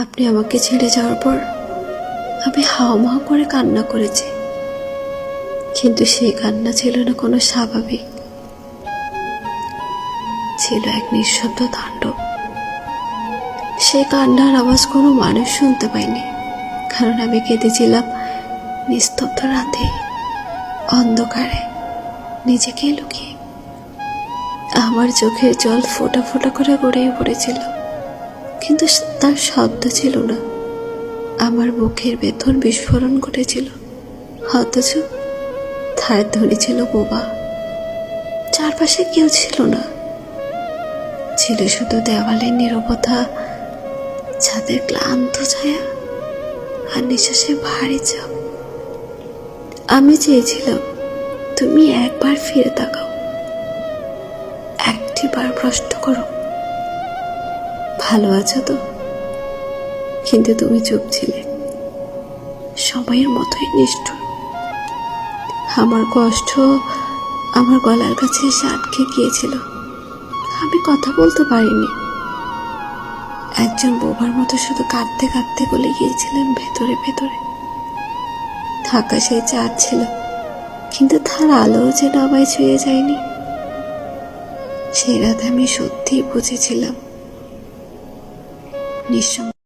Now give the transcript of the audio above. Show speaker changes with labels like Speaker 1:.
Speaker 1: আপনি আমাকে ছেড়ে যাওয়ার পর আমি হাওমাও করে কান্না করেছি, কিন্তু সেই কান্না ছিল না কোনো স্বাভাবিক, ছিল এক নিঃশব্দ তাণ্ডব। সেই কান্নার আওয়াজ কোনো মানুষ শুনতে পায়নি, কারণ আমি কেঁদেছিলাম নিস্তব্ধ রাতে, অন্ধকারে, নিজেকে লুকিয়ে। আমার চোখের জল ফোঁটা ফোঁটা করে গড়িয়ে পড়েছিল, কিন্তু তার শব্দ ছিল না। আমার বুকের ভেতর বিস্ফোরণ ঘটেছিল, অথচ তার ধ্বনি ছিল বোবা। চারপাশে কেউ ছিল না, ছিল শুধু দেওয়ালের নীরবতা, ছাদের ক্লান্ত ছায়া আর নিঃশ্বাসে ভারী চাপ। আমি চেয়েছিলাম তুমি একবার ফিরে তাকাও, একটিবার প্রশ্ন করো, ভালো আছো তো? কিন্তু তুমি চুপ ছিলে, সময়ের মতোই নিষ্ঠুর। আমার কষ্ট আমার গলার কাছে এসে আটকে গিয়েছিল, আমি কথা বলতে পারিনি। একজন বোবার মতো শুধু কাঁদতে কাঁদতে গলে গিয়েছিলাম ভেতরে ভেতরে। আকাশে চাঁদ ছিল, কিন্তু তার আলো যেন আমায় ছুঁয়ে যায়নি। সেই রাতে আমি সত্যিই বুঝেছিলাম নিঃসঙ্গ